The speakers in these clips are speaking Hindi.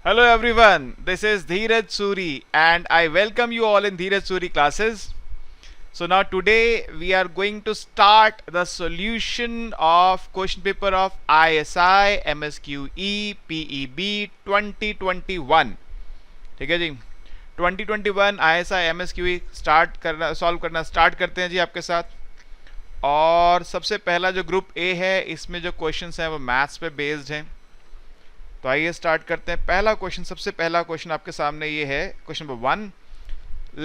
Hello everyone, this is Dheeraj Suri and I welcome you all in Dheeraj Suri classes. So now today we are going to start the solution of question paper of ISI MSQE PEB 2021. ठीक है जी, 2021 ISI MSQE सॉल्व करना स्टार्ट करते हैं जी आपके साथ. और सबसे पहला जो ग्रुप ए है इसमें जो क्वेश्चंस हैं वो मैथ्स पे बेस्ड हैं. तो आइए स्टार्ट करते हैं. पहला क्वेश्चन, सबसे पहला क्वेश्चन आपके सामने ये है. Question number 1,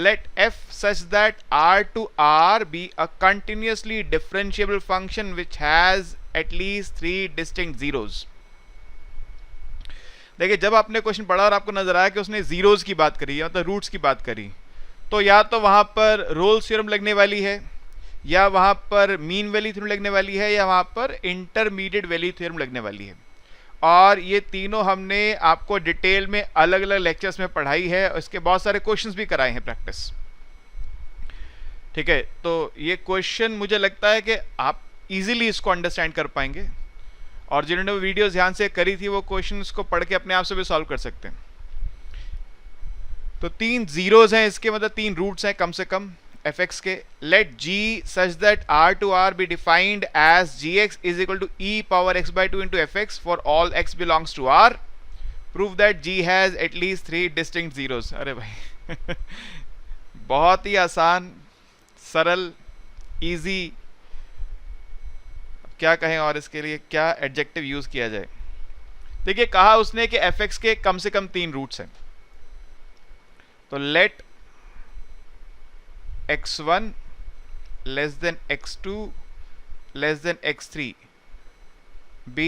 let f such that r to r be a continuously differentiable function which has at least 3 distinct zeros. देखिए, जब आपने क्वेश्चन पढ़ा और आपको नजर आया कि उसने जीरोस की बात करी है, मतलब रूट्स की बात करी, तो या तो वहां पर रोल्स थ्योरम लगने वाली है, या वहां पर मीन वैल्यू थ्योरम लगने वाली है, या वहां पर इंटरमीडिएट वैल्यू थ्योरम लगने वाली है. और ये तीनों हमने आपको डिटेल में अलग अलग लेक्चर्स में पढ़ाई है और इसके बहुत सारे क्वेश्चंस भी कराए हैं प्रैक्टिस. ठीक है, तो ये क्वेश्चन मुझे लगता है कि आप इजीली इसको अंडरस्टैंड कर पाएंगे, और जिन्होंने वीडियो ध्यान से करी थी वो क्वेश्चन को पढ़ के अपने आप से भी सॉल्व कर सकते हैं. तो 3 जीरोस हैं इसके, मतलब 3 रूट्स हैं कम से कम fx के. let g such that r to r be defined as gx is equal to e power x by 2 into fx for all x belongs to r. prove that g has at least 3 distinct zeros. अरे भाई बहुत ही आसान, सरल, इजी, क्या कहें और इसके लिए क्या एडजेक्टिव यूज किया जाए. देखिए, कहा उसने कि fx के कम से कम 3 रूट्स हैं. तो let x1 less than x2 less than x3 be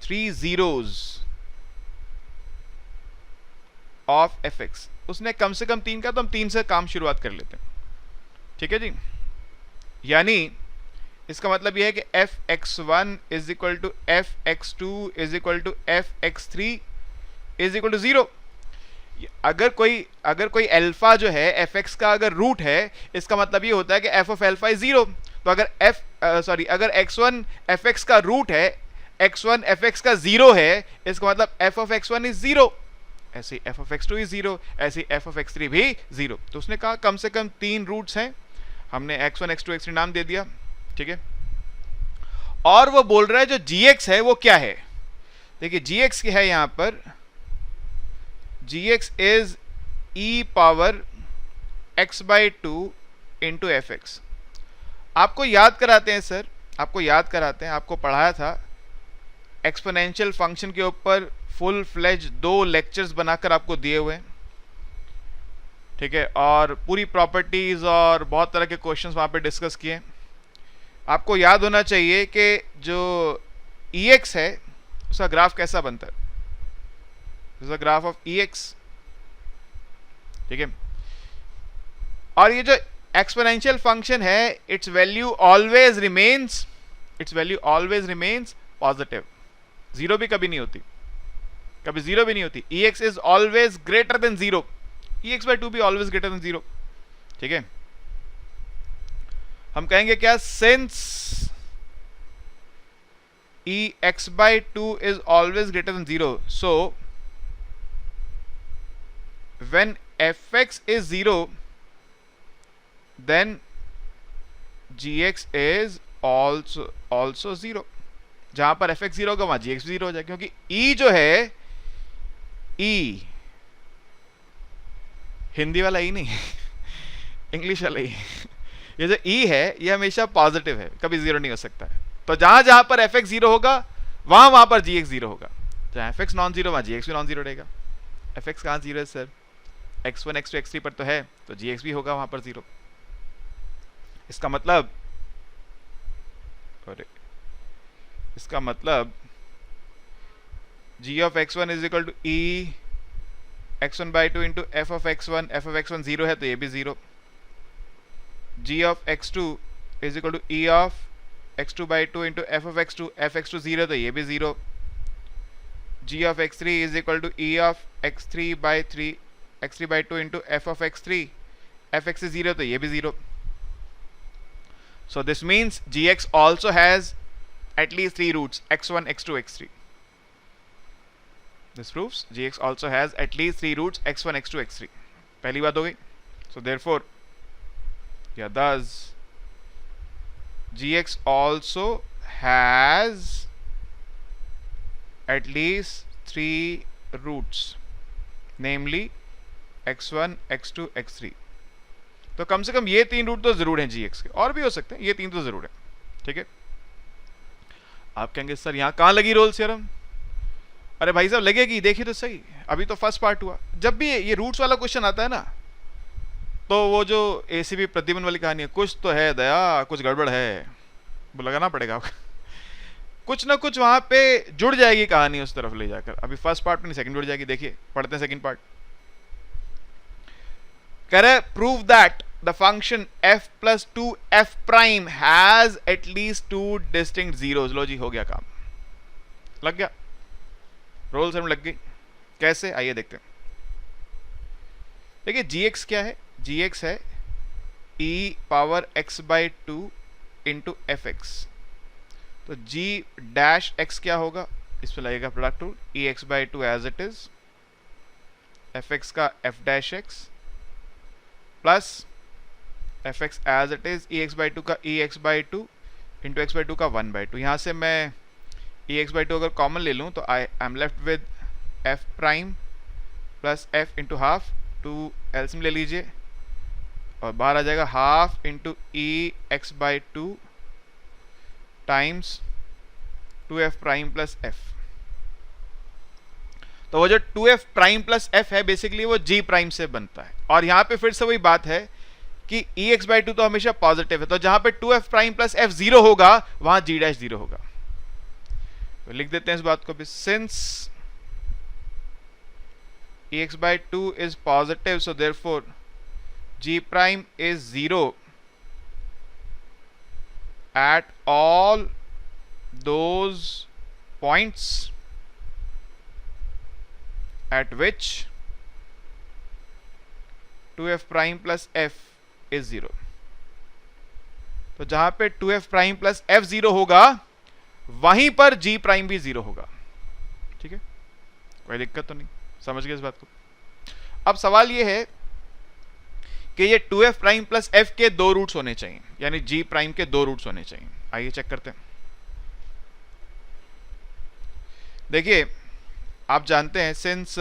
3 zeros of fx. उसने कम से कम 3 का, तो हम 3 से काम शुरुआत कर लेते हैं. ठीक है जी, यानी इसका मतलब यह है कि fx1 is equal to fx2 is equal to fx3 is equal to 0. अगर कोई अल्फा जो है fx का अगर रूट है, इसका मतलब ये होता है कि f ऑफ अल्फा इज 0. तो अगर x1 fx का रूट है, x1 fx का 0 है, इसका मतलब f ऑफ x1 इज 0, ऐसे f ऑफ x2 इज 0, ऐसे f ऑफ x3 भी 0. तो उसने कहा कम से कम 3 रूट्स हैं, हमने x1 x2 x3 नाम दे दिया. ठीक है, और वो बोल रहा है जो gx है वो क्या है. देखिए, gx क्या है यहां पर, gx is e power x by 2 into fx. आपको याद कराते हैं सर, आपको याद कराते हैं, आपको पढ़ाया था एक्सपोनेंशियल फंक्शन के ऊपर फुल फ्लेज 2 लेक्चर्स बनाकर आपको दिए हुए हैं. ठीक है, और पूरी प्रॉपर्टीज और बहुत तरह के क्वेश्चंस वहां पे डिस्कस किए. आपको याद होना चाहिए कि जो ex है उसका ग्राफ कैसा बनता है. This is the graph of ex. ठीक है, और ये जो एक्सपोनेंशियल फंक्शन है, it's value always remains positive. Zero भी कभी नहीं होती, कभी जीरो भी नहीं होती. ex is always greater than 0. ex by 2 भी ऑलवेज ग्रेटर देन 0. ठीक है, हम कहेंगे क्या, since ex by 2 is always greater than 0, so when fx is 0 then gx is also 0. जहां पर fx 0 होगा वहां gx भी 0 हो जाएगा, क्योंकि e जो है, e हिंदी वाला e नहीं इंग्लिश वाला e. ये जो e है ये हमेशा पॉजिटिव है, कभी 0 नहीं हो सकता है. तो जहां जहां पर fx 0 होगा वहां पर gx 0 होगा. जहां fx नॉन 0 वहां gx भी नॉन 0 रहेगा. fx कहां 0 है सर, x1 x2 x3 पर तो है, तो gx भी होगा वहां पर 0. इसका मतलब g of x1 is equal to e x1 by 2 into f of x1 0 है तो ये भी 0. g of x2 is equal to e of x2 by 2 into f of x2 0 तो ये भी 0. g of x3 is equal to e of x3 by 2 into f of x3, fx is 0 तो ये भी 0. So this means gx also has at least 3 roots, x1 x2 x3. This proves gx also has at least 3 roots x1 x2 x3. पहली बात हो गई. So therefore, yeah, thus gx also has at least 3 roots, namely x1 x2 x3. तो कम से कम ये 3 रूट तो जरूर हैं gx के, और भी हो सकते हैं, ये 3 तो जरूर है. ठीक है. आप कहेंगे सर यहाँ कहाँ लगी रोल्स थ्योरम? अरे भाई साहब लगेगी, देखिए तो सही. अभी तो फर्स्ट पार्ट हुआ. जब भी ये रूट्स वाला क्वेश्चन आता है ना, तो वो जो एसीबी प्रतिबंध वाली कहानी है, कुछ तो है दया, कुछ गड़बड़ है, वो लगाना पड़ेगा आपको. कुछ ना कुछ वहां पे जुड़ जाएगी कहानी उस तरफ ले जाकर. अभी फर्स्ट पार्ट में नहीं, सेकंड जुड़ जाएगी. देखिए पढ़ते हैं सेकंड पार्ट. कह रहे prove that the function f plus 2f prime has at least 2 distinct zeros. लो जी, हो गया काम, लग गया, रोल सर में लग गई. कैसे, आइए देखते हैं. देखिए gx क्या है? gx है e power x by 2 into f x. तो g डैश x क्या होगा? इस पर लगेगा product rule, e x by 2 as it is, f x का f dash x plus f x as it is, e x by 2 का e x by 2 into x by 2 का 1 बाई 2. यहाँ से मैं e x बाई 2 अगर कॉमन ले लूँ तो I am left with f prime plus f into half, 2 एल्सियम ले लीजिए, और बाहर आ जाएगा half into E x by 2 times 2f prime plus f. तो वो जो 2f प्राइम प्लस f है बेसिकली वो g प्राइम से बनता है. और यहां पे फिर से वही बात है कि e x बाई 2 तो हमेशा पॉजिटिव है, तो जहां पे 2f प्राइम प्लस f 0 होगा वहां g डैश 0 होगा. तो लिख देते हैं इस बात को भी, since e x by 2 is positive, so therefore g prime is 0 at all those points at which 2f prime plus f is 0. तो जहां पे 2f prime plus f 0 होगा वहीं पर g prime भी 0 होगा. ठीक है, कोई दिक्कत तो नहीं, समझ गए इस बात को. अब सवाल ये है कि ये 2f प्राइम प्लस f के 2 रूट्स होने चाहिए, यानी g प्राइम के 2 रूट्स होने चाहिए. आइए चेक करते हैं. देखिए आप जानते हैं since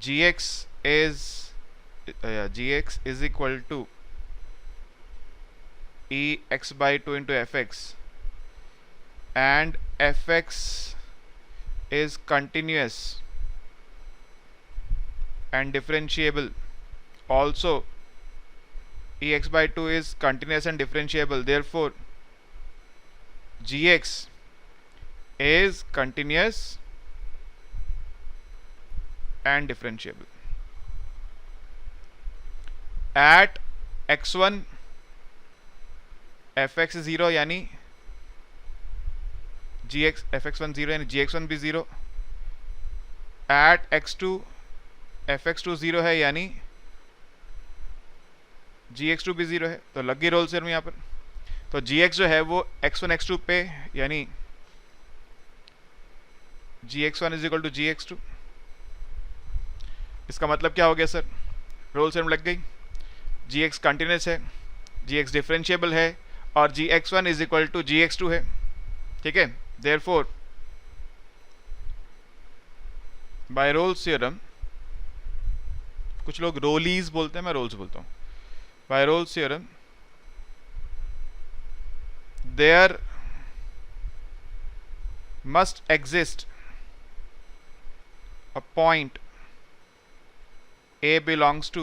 gx is equal to e x by 2 into fx and fx is continuous and differentiable, also ex by 2 is continuous and differentiable, therefore gx is continuous and differentiable. At x1 fx is 0 यानी gx fx1 0 यानी gx1 भी 0. At x2 fx2 0 है यानी gx2 भी 0 है. तो लग गई रोल थ्योरम यहाँ पर. तो gx जो है वो x1 x2 पे यानी gx1 is equal to gx2. इसका मतलब क्या हो गया सर? रोल थ्योरम लग गई. gx कंटिन्यूस है, gx डिफरेंशिएबल है और gx1 is equal to gx2 है. ठीक है, देयरफॉर बाय रोल्स थ्योरम, कुछ लोग रोलीज बोलते हैं, मैं रोल्स बोलता हूं. By Rolle's theorem there must exist a point a belongs to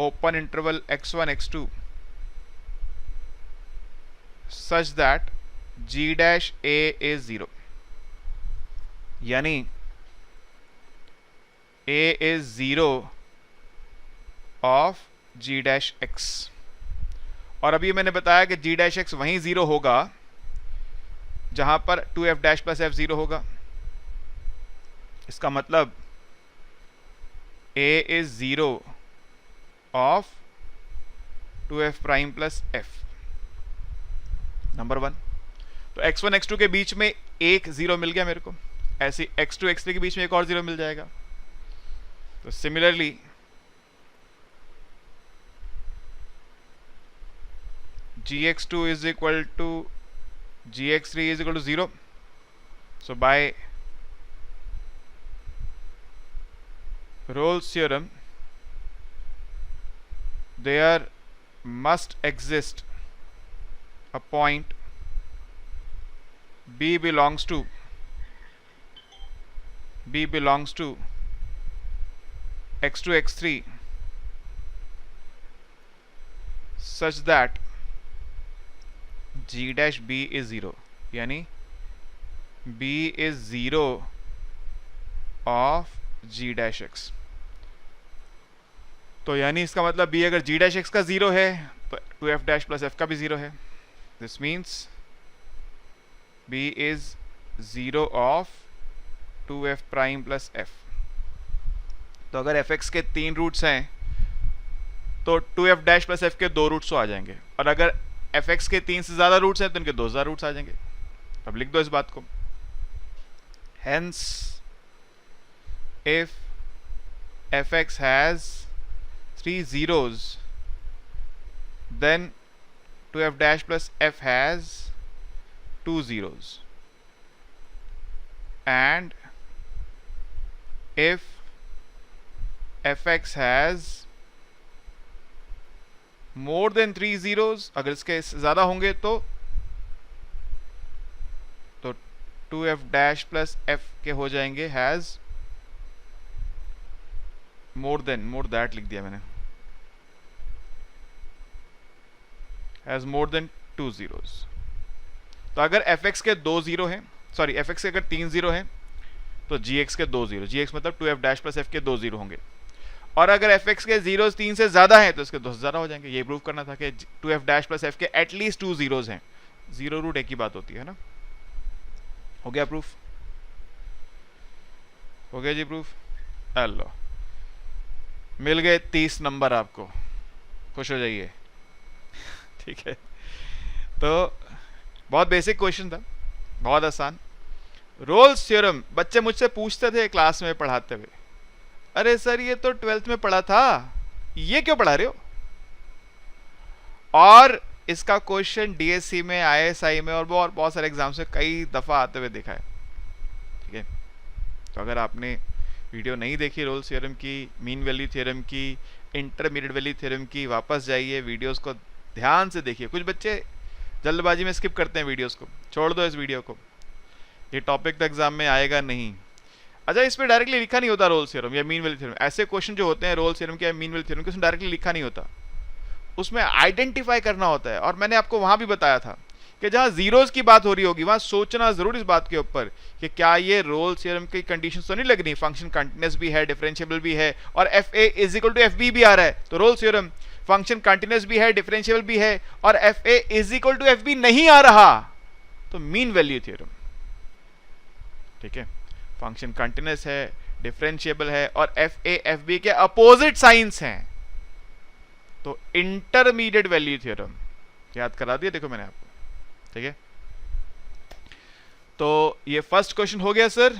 open interval x1 x2 such that g dash a is 0, यानी a is 0 of g dash x. और अभी मैंने बताया कि g dash x वहीं 0 होगा जहां पर 2f dash plus f 0 होगा. इसका मतलब a is 0 of 2f prime plus f. Number 1. तो x1 x2 के बीच में एक जीरो मिल गया मेरे को, ऐसे x2 x3 के बीच में एक और जीरो मिल जाएगा। तो similarly gx2 is equal to gx3 is equal to 0. So by Rolle's theorem, there must exist a point B belongs to x2 x3 such that g dash b is 0, यानी b is 0 of g dash x। तो यानी इसका मतलब b अगर g dash x का 0 है तो 2f dash plus f का भी 0 है। This means b is 0 of 2f prime plus f। तो अगर fx के 3 रूट्स हैं तो 2f डैश प्लस f के 2 रूट्स तो आ जाएंगे, और अगर fx के 3 से ज्यादा रूट्स हैं तो इनके 2 ज्यादा रूट्स आ जाएंगे। अब लिख दो इस बात को। Hence if fx has 3 zeros then 2f dash plus f has 2 zeros, and if fx has more than 3 zeros, अगर इसके ज्यादा होंगे तो 2f dash plus f के हो जाएंगे has more that लिख दिया मैंने, has more than 2 zeros। तो अगर fx के 2 जीरो हैं, सॉरी fx के अगर 3 जीरो हैं तो gx के 2 जीरो, gx मतलब 2f डैश प्लस f के 2 जीरो होंगे, और अगर fx के जीरोस 3 से ज्यादा हैं तो इसके 2 से ज्यादा हो जाएंगे। ये प्रूव करना था कि 2f डैश प्लस f के एटलीस्ट 2 जीरोस हैं। जीरो रूट एक ही बात होती है ना। हो गया प्रूफ? हो गया जी प्रूफ? हेलो, मिल गए 30 नंबर आपको, खुश हो जाइए। ठीक है, तो बहुत बेसिक क्वेश्चन था, बहुत आसान। रोल्स थ्योरम बच्चे मुझसे पूछते थे क्लास में पढ़ाते हुए, अरे सर ये तो 12th में पढ़ा था, ये क्यों पढ़ा रहे हो? और इसका क्वेश्चन डीएससी में, आईएसआई में और बहुत सारे एग्जाम्स में कई दफा आते हुए देखा है। ठीक है, तो अगर आपने वीडियो नहीं देखी रोल्स थ्योरम की, मीन वैल्यू थ्योरम की, इंटरमीडिएट वैल्यू थ्योरम की, वापस जाइए, वीडियोस को ध्यान से देखिए। कुछ बच्चे जल्दबाजी में स्किप करते हैं वीडियोस को, छोड़ दो इस वीडियो को, ये टॉपिक तो एग्जाम में आएगा नहीं। अच्छा, इस पे डायरेक्टली लिखा नहीं होता रोल्स थ्योरम या मीन वैल्यू थ्योरम। ऐसे क्वेश्चन जो होते हैं रोल्स थ्योरम के या मीन वैल्यू थ्योरम के, उसमें डायरेक्टली लिखा नहीं होता, उसमें आइडेंटिफाई करना होता है। और मैंने आपको वहां भी बताया था कि जहां जीरोस की बात हो रही होगी वहां सोचना जरूर इस बात के ऊपर कि क्या ये रोल्स थ्योरम की कंडीशंस तो नहीं लग रही, फंक्शन कंटीन्यूअस भी है, डिफरेंशिएबल भी है, और f a is equal to f b भी आ रहा है। तो रोल्स थ्योरम फंक्शन कंटीन्यूअस भी है, डिफरेंशिएबल भी है, और f a is equal to f b नहीं आ रहा, तो मीन वैल्यू थ्योरम। ठीक है, फंक्शन कंटीन्यूअस है, डिफरेंशिएबल है, और एफ ए एफ बी के अपोजिट साइंस हैं, तो इंटरमीडिएट वैल्यू थ्योरम। याद करा दिया, देखो मैंने आपको। ठीक है, तो ये फर्स्ट क्वेश्चन हो गया सर।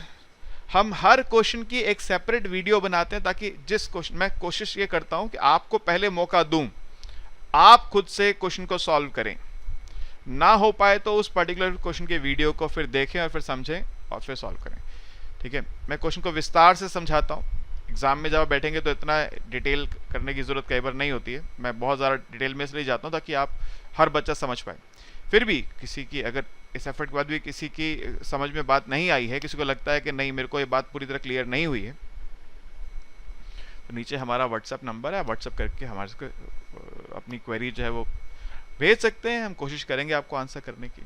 हम हर क्वेश्चन की एक सेपरेट वीडियो बनाते हैं, ताकि जिस क्वेश्चन, मैं कोशिश ये करता हूं कि आपको पहले मौका दूं, आप खुद से क्वेश्चन को सॉल्व करें। ना हो पाए तो उस पर्टिकुलर क्वेश्चन के वीडियो को फिर देखें और फिर समझें और फिर सॉल्व करें। ठीक है, मैं क्वेश्चन को विस्तार से समझाता हूं। एग्जाम में जब बैठेंगे तो इतना डिटेल करने की जरूरत कई बार नहीं होती है, मैं बहुत ज़्यादा डिटेल में इसलिए जाता हूँ ताकि आप हर बच्चा समझ पाए। फिर भी किसी की, अगर इस एफर्ट के बाद भी किसी की समझ में बात नहीं आई है, किसी को लगता है कि नहीं मेरे को ये बात पूरी तरह क्लियर नहीं हुई है, तो नीचे हमारा व्हाट्सएप नंबर है, व्हाट्सएप करके हमारे को अपनी क्वेरी जो है वो भेज सकते हैं। हम कोशिश करेंगे आपको आंसर करने की।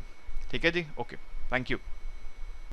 ठीक है जी, ओके, थैंक यू।